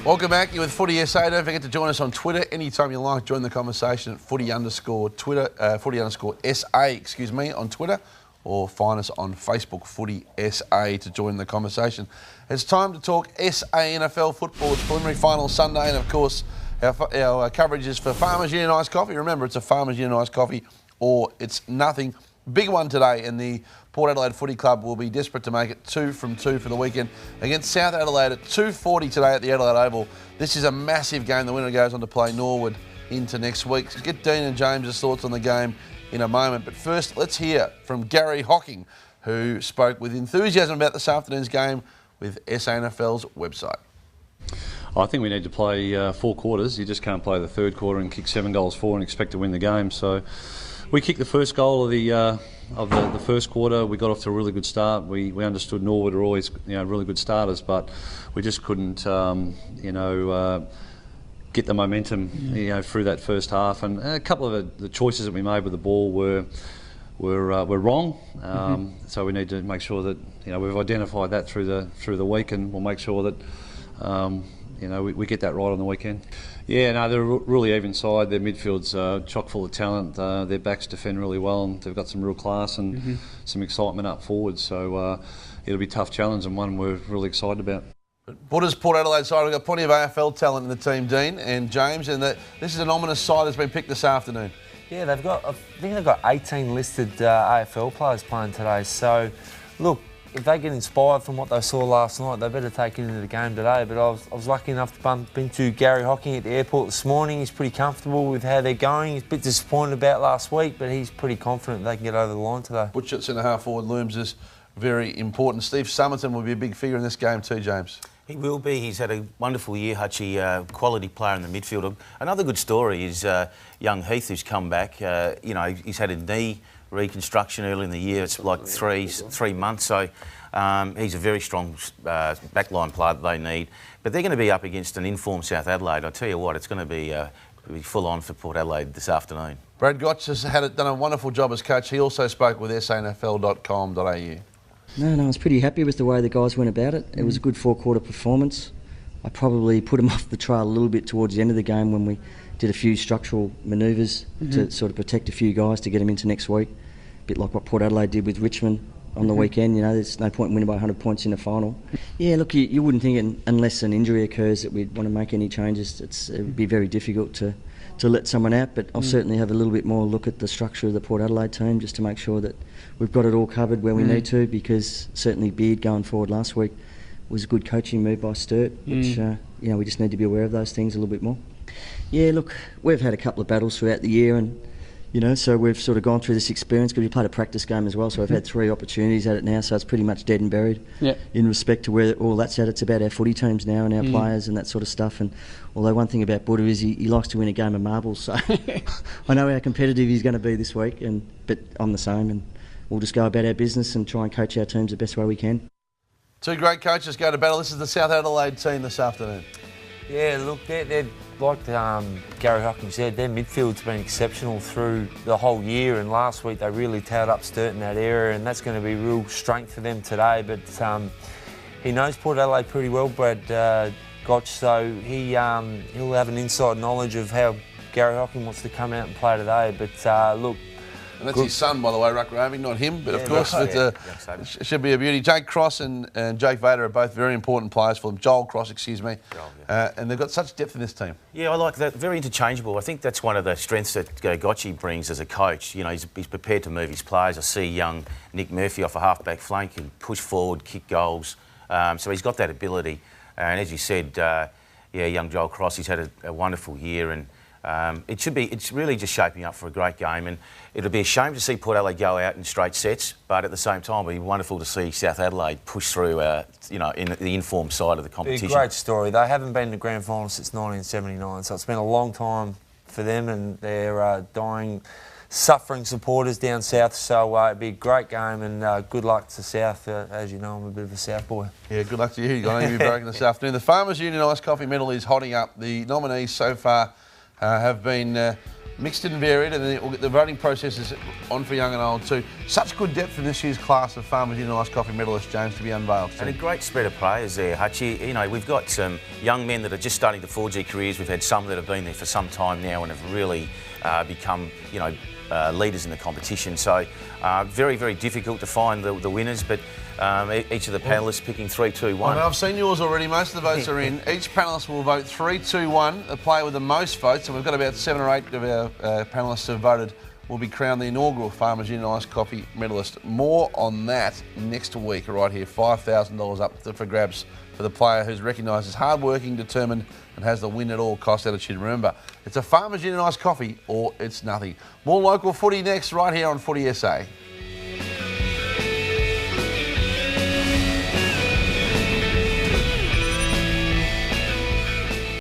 Welcome back. You're with Footy SA. Don't forget to join us on Twitter anytime you like. Join the conversation at footy_SA, on Twitter, or find us on Facebook, Footy SA, to join the conversation. It's time to talk SANFL football. It's preliminary final Sunday, and of course, our coverage is for Farmers Union Iced Coffee. Remember, it's a Farmers Union Iced Coffee, or it's nothing. Big one today, and the Port Adelaide Footy Club will be desperate to make it 2 from 2 for the weekend against South Adelaide at 2:40 today at the Adelaide Oval. This is a massive game. The winner goes on to play Norwood into next week. So get Dean and James's thoughts on the game in a moment. But first, let's hear from Gary Hocking, who spoke with enthusiasm about this afternoon's game with SANFL's website. I think we need to play 4 quarters. You just can't play the third quarter and kick 7 goals for and expect to win the game. So we kicked the first goal of the first quarter. We got off to a really good start. We understood Norwood are always really good starters, but we just couldn't get the momentum through that first half. And a couple of the choices that we made with the ball were wrong. So we need to make sure that we've identified that through the week, and we'll make sure that we get that right on the weekend. Yeah, no, they're a really even side. Their midfield's chock full of talent. Their backs defend really well, and they've got some real class and some excitement up forward. So it'll be a tough challenge, and one we're really excited about. What is Port Adelaide side? We've got plenty of AFL talent in the team, Dean and James, and this is an ominous side that's been picked this afternoon. Yeah, I think they've got 18 listed AFL players playing today. So, look, if they get inspired from what they saw last night, they better take it into the game today. But I was lucky enough to bump into Gary Hocking at the airport this morning. He's pretty comfortable with how they're going. He's a bit disappointed about last week, but he's pretty confident they can get over the line today. Butcher, centre half forward, looms is very important. Steve Summerton will be a big figure in this game too, James. He will be. He's had a wonderful year, Hutchie, quality player in the midfield. Another good story is young Heath, who's come back. He's had a knee reconstruction early in the year. It's like three months. So he's a very strong backline player that they need. But they're going to be up against an informed South Adelaide. I tell you what, it's going to be full on for Port Adelaide this afternoon. Brad Gotch has done a wonderful job as coach. He also spoke with sanfl.com.au. No, I was pretty happy with the way the guys went about it. It was a good 4-quarter performance. I probably put them off the trail a little bit towards the end of the game when we did a few structural manoeuvres to sort of protect a few guys to get them into next week. A bit like what Port Adelaide did with Richmond on the weekend. There's no point in winning by 100 points in the final. Yeah, look, you wouldn't think unless an injury occurs that we'd want to make any changes. It would be very difficult to let someone out, but I'll certainly have a little bit more look at the structure of the Port Adelaide team just to make sure that we've got it all covered where we need to, because certainly Beard going forward last week was a good coaching move by Sturt, which we just need to be aware of those things a little bit more. Yeah, look, we've had a couple of battles throughout the year, and so we've sort of gone through this experience because we played a practice game as well, so we've had 3 opportunities at it now, so it's pretty much dead and buried in respect to where all that's at. It's about our footy teams now and our players and that sort of stuff. And although one thing about Buddha is he likes to win a game of marbles, so I know how competitive he's going to be this week, but I'm the same, and we'll just go about our business and try and coach our teams the best way we can. 2 great coaches go to battle. This is the South Adelaide team this afternoon. Yeah, look, they're like Gary Hocking said, their midfield's been exceptional through the whole year, and last week they really towed up Sturt in that area, and that's going to be a real strength for them today. But he knows Port Adelaide pretty well, Brad Gotch, so he'll have an inside knowledge of how Gary Hocking wants to come out and play today. But look, and that's his son, by the way, Ruck Raving, not him, but of course it should be a beauty. Jake Cross and Jake Vader are both very important players for them. Joel Cross, excuse me. And they've got such depth in this team. Yeah, I like that. Very interchangeable. I think that's one of the strengths that Gotchi brings as a coach. He's prepared to move his players. I see young Nick Murphy off a half-back flank and push forward, kick goals. So he's got that ability. And as you said, young Joel Cross, he's had a wonderful year, and it's really just shaping up for a great game, and it'll be a shame to see Port Adelaide go out in straight sets, but at the same time it'll be wonderful to see South Adelaide push through in the informed side of the competition. It's a great story. They haven't been to grand final since 1979, so it's been a long time for them, and they're suffering supporters down south, so it'll be a great game, and good luck to South. As you know, I'm a bit of a South boy. Yeah, good luck to you. I know you'll be breaking this afternoon. The Farmers Union Iced Coffee Medal is hotting up. The nominees so far have been mixed and varied, and then the voting process is on for young and old too. Such good depth in this year's class of Farmers Union Iced Coffee medalists, James, to be unveiled. And a great spread of players there, Hutchie. You know, we've got some young men that are just starting to forge their careers. We've had some that have been there for some time now and have really become, you know, leaders in the competition. So very, very difficult to find the winners, but each of the panellists picking 3, 2, 1. I've seen yours already. Most of the votes are in. Each panellist will vote 3, 2, 1. The player with the most votes, and we've got about 7 or 8 of our panellists who have voted, will be crowned the inaugural Farmers Union Iced Coffee medalist. More on that next week, right here. $5,000 up for grabs for the player who's recognised as hard-working, determined, and has the win-at-all-cost attitude. Remember, it's a Farmers Union Iced Coffee or it's nothing. More local footy next, right here on Footy SA.